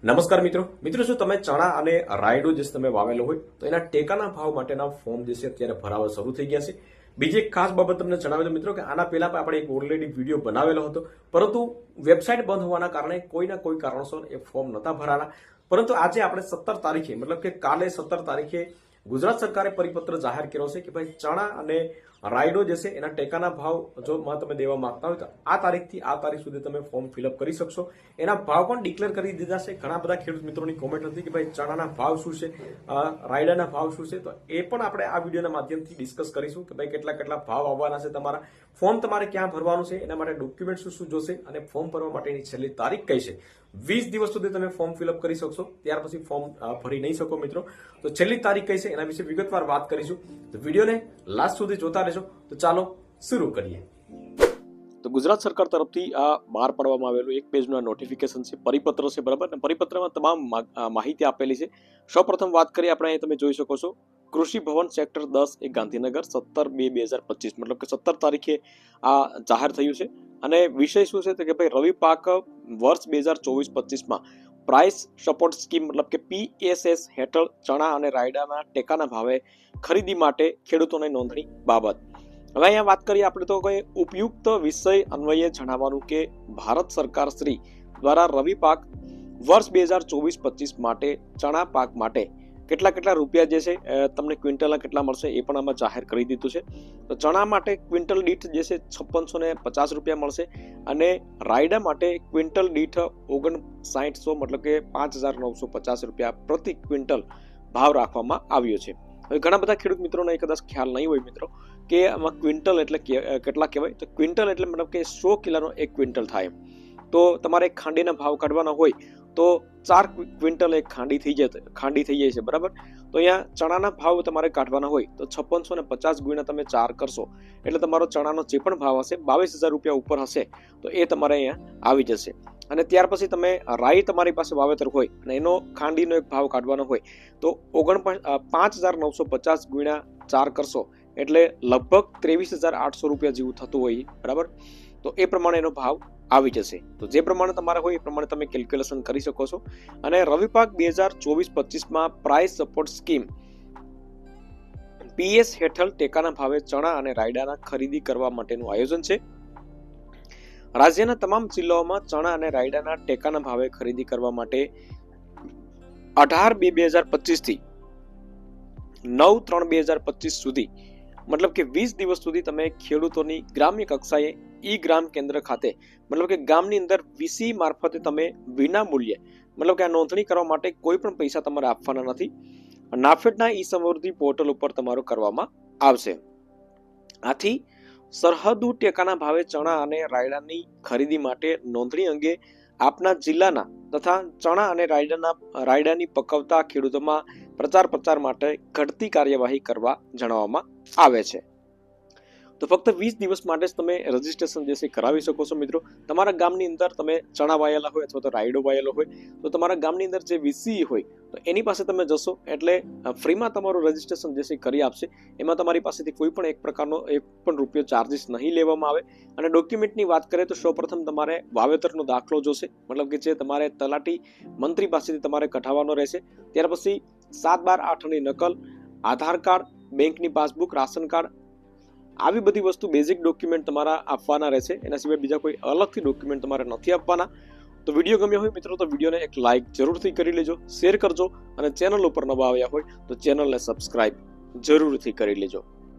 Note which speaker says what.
Speaker 1: નમસ્કાર મિત્રો શું તમે ચણા અને રાયડો જે તમે વાવેલો હોય તો એના ટેકાના ભાવ માટેના ફોર્મ જે છે અત્યારે ભરાવા શરૂ થઈ ગયા છે। બીજી એક ખાસ બાબત તમને જણાવી દઉં મિત્રો કે આના પહેલા પણ આપણે એક ઓલરેડી વિડીયો બનાવેલો હતો, પરંતુ વેબસાઇટ બંધ હોવાના કારણે કોઈના કોઈ કારણોસર એ ફોર્મ નહોતા ભરાના। પરંતુ આજે આપણે 17 તારીખે મતલબ કે કાલે 17 તારીખે ગુજરાત સરકારે પરિપત્ર જાહેર કર્યો છે કે ભાઈ ચણા અને રાયડો જે છે એના ટેકાના ભાવ જો તમે દેવા માંગતા હોય તો આ તારીખથી આ તારીખ સુધી તમે ફોર્મ ફિલઅપ કરી શકશો। એના ભાવ પણ ડિક્લેર કરી દીધા છે। ઘણા બધા ખેડૂત મિત્રોની કોમેન્ટ હતી કે ભાઈ ચણાના ભાવ શું છે, રાયડાના ભાવ શું છે, તો એ પણ આપણે આ વિડીયોના માધ્યમથી ડિસ્કસ કરીશું કે ભાઈ કેટલા ભાવ આવવાના છે, તમારા ફોર્મ તમારે ક્યાં ભરવાનું છે, એના માટે ડોક્યુમેન્ટ શું જોશે અને ફોર્મ ભરવા માટેની છેલ્લી તારીખ કઈ છે। 20 દિવસ સુધી તમે ફોર્મ ફિલઅપ કરી શકશો, ત્યાર પછી ફોર્મ ભરી નહીં શકો મિત્રો। તો છેલ્લી તારીખ કઈ છે એના વિશે વિગતવાર વાત કરીશું, તો વિડીયોને લાસ્ટ સુધી જોતા રહેજો। તો ચાલો શરૂ કરીએ। તો ગુજરાત સરકાર તરફથી આ બહાર પાડવામાં આવેલું એક પેજનું નોટિફિકેશન છે, પરિપત્ર છે, બરાબર ને। પરિપત્રમાં તમામ માહિતી આપેલી છે। સૌપ્રથમ વાત કરીએ આપણે, અહીં તમે જોઈ શકો છો કૃષિ ભવન સેક્ટર 10 એ ગાંધીનગર 17/2/2025 મતલબ કે 17 તારીખે આ જાહેર થયું છે। અને વિષય શું છે કે ભાઈ રવિ પાક વર્ષ 2024-25માં પ્રાઇસ સપોર્ટ સ્કીમ મતલબ કે PSS હેઠળ ચણા અને રાયડાના ટેકાના ભાવે ખરીદી માટે ખેડૂતોની નોંધણી બાબત। હવે અહીંયા વાત કરીએ આપણે તો કોઈ ઉપયુક્ત વિષય અન્વયે જણાવવાનું કે ભારત સરકાર શ્રી દ્વારા રવિ પાક વર્ષ 2024-25 માટે ચણા પાક માટે કેટલા રૂપિયા જે છે તમને ક્વિન્ટલના કેટલા મળશે એ પણ આમાં જાહેર કરી દીધું છે। તો ચણા માટે ક્વિન્ટલ દીઠ જે છે 5650 રૂપિયા મળશે અને રાયડા માટે ક્વિન્ટલ દીઠ 5900 મતલબ કે 5950 રૂપિયા પ્રતિ ક્વિન્ટલ ભાવ રાખવામાં આવ્યો છે। હવે ઘણા બધા ખેડૂત મિત્રોને કદાચ ખ્યાલ નહીં હોય મિત્રો કે આમાં ક્વિન્ટલ એટલે કેટલા કહેવાય, તો ક્વિન્ટલ એટલે મતલબ કે 100 કિલોનો એક ક્વિન્ટલ થાય। તો તમારે ખાંડીના ભાવ કાઢવાના હોય તો 4 ક્વિન્ટલ એક ખાંડી થઈ જાય છે, બરાબર। તો અહીંયા ચણાના ભાવ તમારે કાઢવાના હોય તો 5650 ગુણ્યા તમે 4 કરશો એટલે તમારો ચણાનો જે પણ ભાવ હશે 22000 રૂપિયા ઉપર હશે, તો એ તમારે અહીંયા આવી જશે। અને ત્યાર પછી તમે રાઈ તમારી પાસે વાવેતર હોય અને એનો ખાંડીનો એક ભાવ કાઢવાનો હોય તો 5950 ગુણ્યા 4 કરશો એટલે લગભગ 23800 રૂપિયા જેવું થતું હોય, બરાબર। તો એ પ્રમાણે એનો ભાવ આવી જશે। તો જે પ્રમાણે તમારે હોય એ પ્રમાણે તમે કેલ્ક્યુલેશન કરી શકો છો। અને રવિ પાક 2024-25માં પ્રાઇસ સપોર્ટ સ્કીમ PS હેઠળ ટેકાના ભાવે ચણા અને રાયડાના ખરીદી કરવા માટેનું આયોજન છે। રાજ્યના તમામ જિલ્લાઓમાં ચણા અને રાયડાના ટેકાના ભાવે ખરીદી કરવા માટે 18/2/2025 થી 9/3/2025 સુધી મતલબ કે 20 દિવસ સુધી તમે ખેડૂતોની ગ્રામ્ય કક્ષાએ ઈ ગ્રામ કેન્દ્ર ખાતે મતલબ કે ગામની અંદર VC મારફતે તમે વિના મૂલ્યે મતલબ કે આ નોંધણી કરવા માટે કોઈ પણ પૈસા તમારે આપવાના નથી। નાફેડના ઈ સમૃદ્ધિ પોર્ટલ ઉપર તમારું કરવામાં આવશે। આથી સરહદુ ટેકાના ભાવે ચણા અને રાયડાની ખરીદી માટે નોંધણી અંગે આપના જિલ્લાના તથા ચણા અને રાયડાની પકવતા ખેડૂતોમાં પ્રચાર માટે ઘટતી કાર્યવાહી કરવા જણાવવામાં આવે છે। તો ફક્ત 20 દિવસ માટે જ તમે રજીસ્ટ્રેશન જે છે કરાવી શકો છો મિત્રો। તમારા ગામની અંદર તમે ચણા વાયેલા હોય અથવા તો રાયડો વાયેલો હોય તો તમારા ગામની અંદર જે VC હોય તો એની પાસે તમે જશો એટલે ફ્રીમાં તમારું રજીસ્ટ્રેશન જે છે કરી આપશે। એમાં તમારી પાસેથી કોઈ પણ એક પ્રકારનો એક પણ રૂપિયો ચાર્જીસ નહીં લેવામાં આવે। અને ડોક્યુમેન્ટની વાત કરીએ તો સૌપ્રથમ તમારે વાવેતરનો દાખલો જોશે મતલબ કે જે તમારે તલાટી મંત્રી પાસેથી તમારે કઢાવવાનો રહેશે। ત્યાર પછી 7/12/8ની નકલ, આધાર કાર્ડ, બેંકની પાસબુક, રાશન કાર્ડ, આવી બધી વસ્તુ બેઝિક ડોક્યુમેન્ટ તમારા આપવાના રહેશે। એના સિવાય બીજા કોઈ અલગથી ડોક્યુમેન્ટ તમારે નથી આપવાના। તો વિડીયો ગમ્યો હોય મિત્રો તો વિડીયોને એક લાઇક જરૂરથી કરી લેજો, શેર કરજો અને ચેનલ ઉપર નવા આવ્યા હોય તો ચેનલને સબસ્ક્રાઇબ જરૂરથી કરી લેજો।